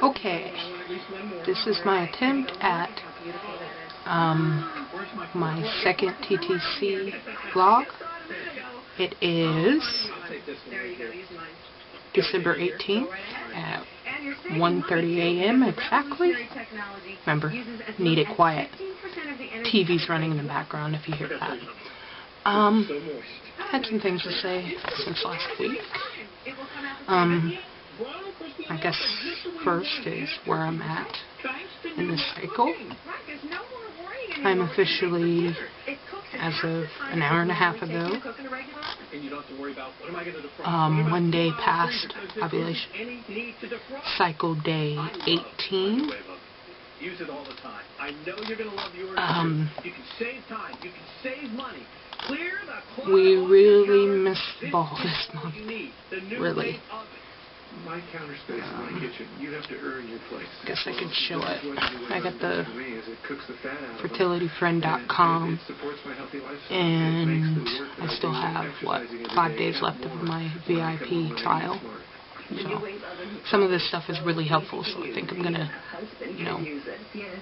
Okay, this is my attempt at my second TTC vlog. It is December 18th at 1:30 a.m. exactly. Remember, need it quiet. TV's running in the background if you hear that. I had some things to say since last week. I guess first is where I'm at in this cycle. I'm officially, as of an hour and a half ago, one day past ovulation, cycle day 18. Use it all the time. I know you're going to love yours. You can save time. You can save money. Clear the we really missed the ball this month. Really. My counter space in my kitchen. You have to earn your place. Guess I could show it. I got the fertilityfriend.com, and I still have, what, 5 days left of my VIP trial. So, some of this stuff is really helpful, so I think I'm going to,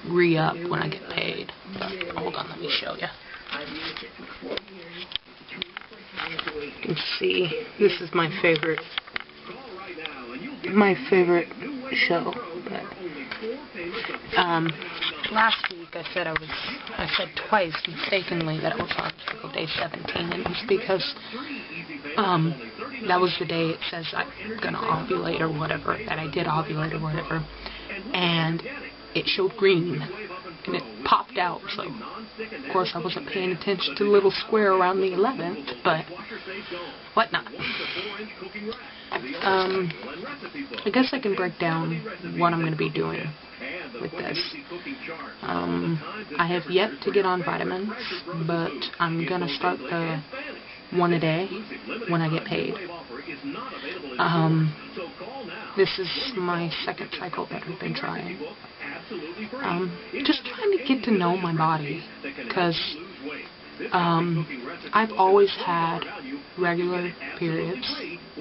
re-up when I get paid. But, hold on, let me show you. You can see, this is my favorite show. But, last week I said twice mistakenly that it was on cycle day 17, and it's because that was the day it says I'm gonna ovulate or whatever, that I did ovulate or whatever, and it showed green and it popped out. So of course I wasn't paying attention to the little square around the 11th, but whatnot. I guess I can break down what I'm going to be doing with this. I have yet to get on vitamins, but I'm going to start the one a day when I get paid. This is my second cycle that I've been trying. Just trying to get to know my body, because I've always had regular periods,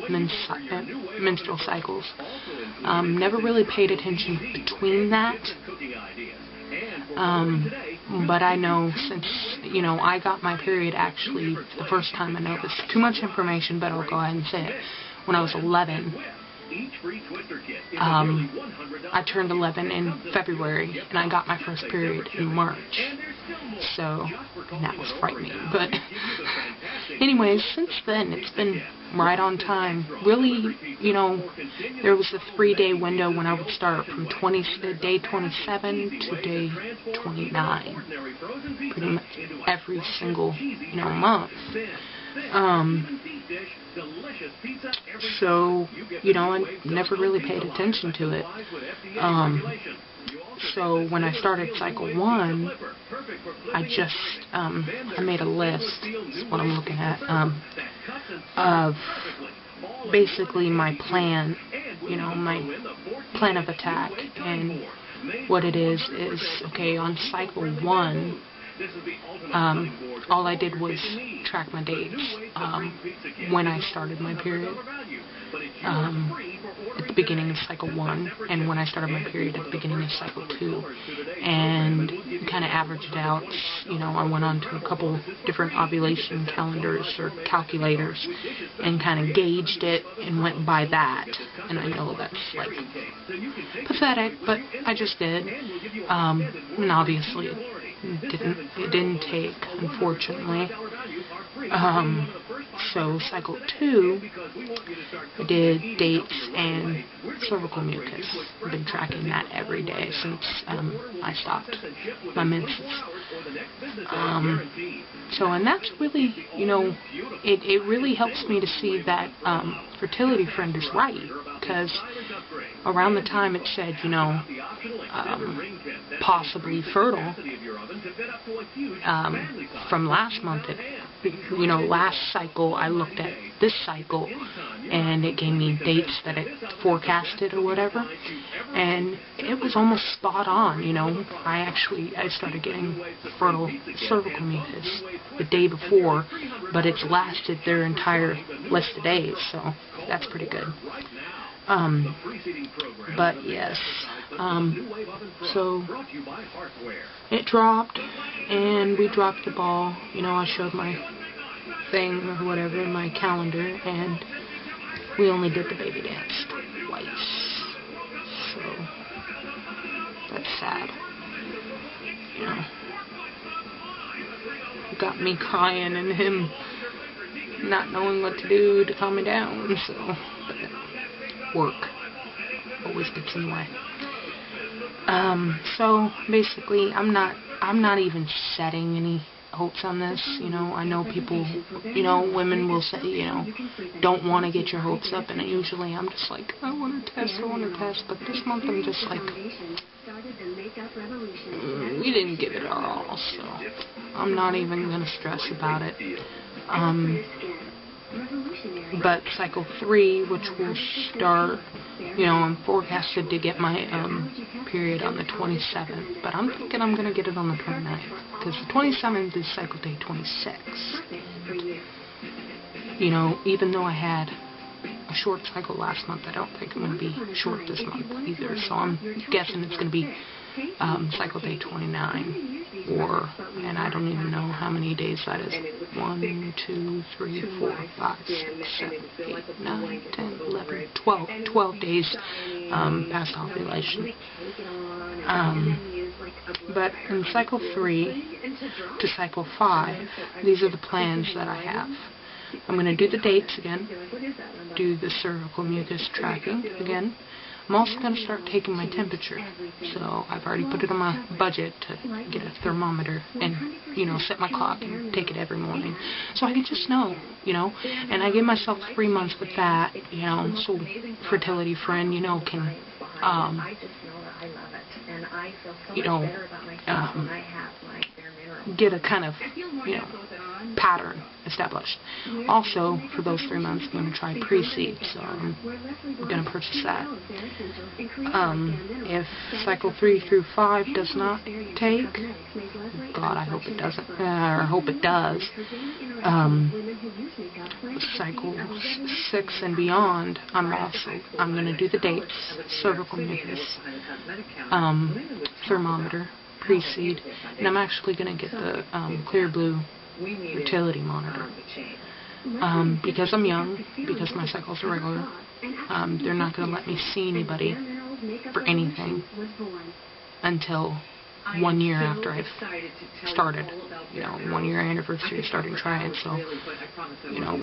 menstrual cycles. Never really paid attention between that. But I know since, I got my period actually the first time I noticed. Too much information, but I'll go ahead and say it. When I was 11, I turned 11 in February, and I got my first period in March. So, that was frightening. But, anyways, since then, it's been right on time. Really, there was a 3-day window when I would start from day 27 to day 29. Pretty much every single, month. So, I never really paid attention to it. So when I started cycle 1, I just, I made a list, is what I'm looking at, of basically my plan, my plan of attack. And what it is, okay, on cycle 1, all I did was track my dates when I started my period at the beginning of cycle 1, and when I started my period at the beginning of cycle 2, and kind of averaged it out. I went on to a couple different ovulation calendars or calculators and kind of gauged it and went by that. And I know that's like pathetic, but I just did. And obviously it didn't take, unfortunately. So cycle 2, I did dates and cervical mucus. I've been tracking that every day since I stopped my menses. And that's really, it really helps me to see that Fertility Friend is right, because around the time it said, possibly fertile, from last month, last cycle, I looked at this cycle, and it gave me dates that it forecasted or whatever, and it was almost spot on. I started getting fertile cervical mucus the day before, but it's lasted their entire list of days, so that's pretty good. But yes, so it dropped, and we dropped the ball. You know, I showed my thing or whatever in my calendar, and we only did the baby dance twice. So that's sad. You know, it got me crying and him not knowing what to do to calm me down. So work always gets in the way. So basically, I'm not even setting any hopes on this. You know, I know people, you know, women will say, you know, don't want to get your hopes up, and usually I'm just like, I want to test, but this month I'm just like, we didn't give it our all, so I'm not even going to stress about it. But cycle 3, which will start, you know, I'm forecasted to get my period on the 27th, but I'm thinking I'm going to get it on the 29th, because the 27th is cycle day 26. You know, even though I had a short cycle last month, I don't think I'm going to be short this month either, so I'm guessing it's going to be cycle day 29, and I don't even know how many days that is. 1, 2, 3, 4, 5, 6, 7, 8, 9, 10, 11, 12 days past ovulation. But in cycle 3 to cycle 5, these are the plans that I have. I'm going to do the dates again, do the cervical mucus tracking again. I'm also going to start taking my temperature, so I've already put it on my budget to get a thermometer and, you know, set my clock and take it every morning, so I can just know, you know, and I give myself 3 months with that, you know, so fertility friend, you know, can, you know, get a kind of, you know, pattern established. Also, for those 3 months, I'm going to try pre-seed, so I'm going to purchase that. If cycle 3 through 5 does not take, God, I hope it doesn't, or hope it does, cycle 6 and beyond, I'm going to do the dates, cervical mucus, thermometer, pre-seed, and I'm actually going to get the clear blue fertility monitor. Because I'm young, because my cycles are regular, they're not going to let me see anybody for anything until 1 year after I've started, you know, 1 year anniversary of starting Trying. So, you know,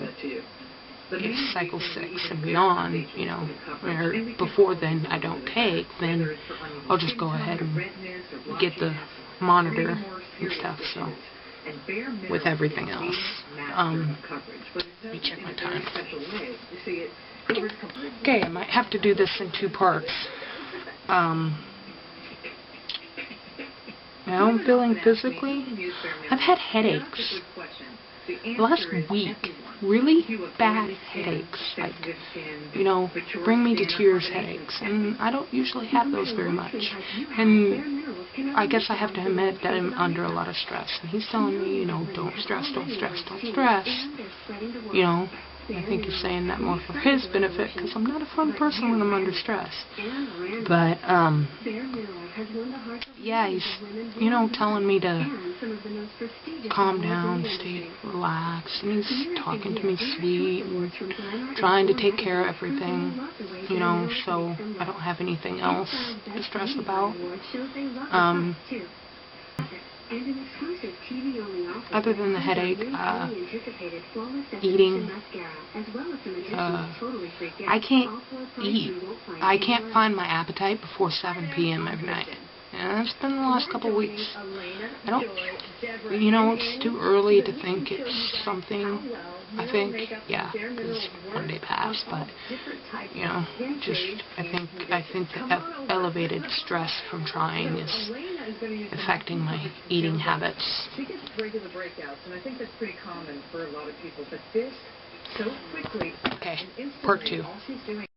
if cycle 6 and beyond, you know, or before then I don't take, then I'll just go ahead and get the monitor and stuff, so, with everything else. Let me check my time. Okay, I might have to do this in 2 parts. Now I'm feeling physically, I've had headaches. The last week, really bad headaches, like, you know, bring me to tears headaches, and I don't usually have those very much, and I guess I have to admit that I'm under a lot of stress, and he's telling me, you know, don't stress, you know. I think he's saying that more for his benefit, because I'm not a fun person when I'm under stress. But, yeah, he's, you know, telling me to calm down, stay relaxed, and he's talking to me sweet, and trying to take care of everything, you know, so I don't have anything else to stress about. Other than the headache, eating, I can't eat. I can't find my appetite before 7 p.m. every night. And that's been the last couple of weeks. I don't, you know, it's too early to think it's something, I think, yeah, because 1 day passed, but, you know, just, I think the elevated stress from Trying is affecting my eating habits. She gets regular breakouts, and I think that's pretty common for a lot of people, but this, so quickly, okay, part 2.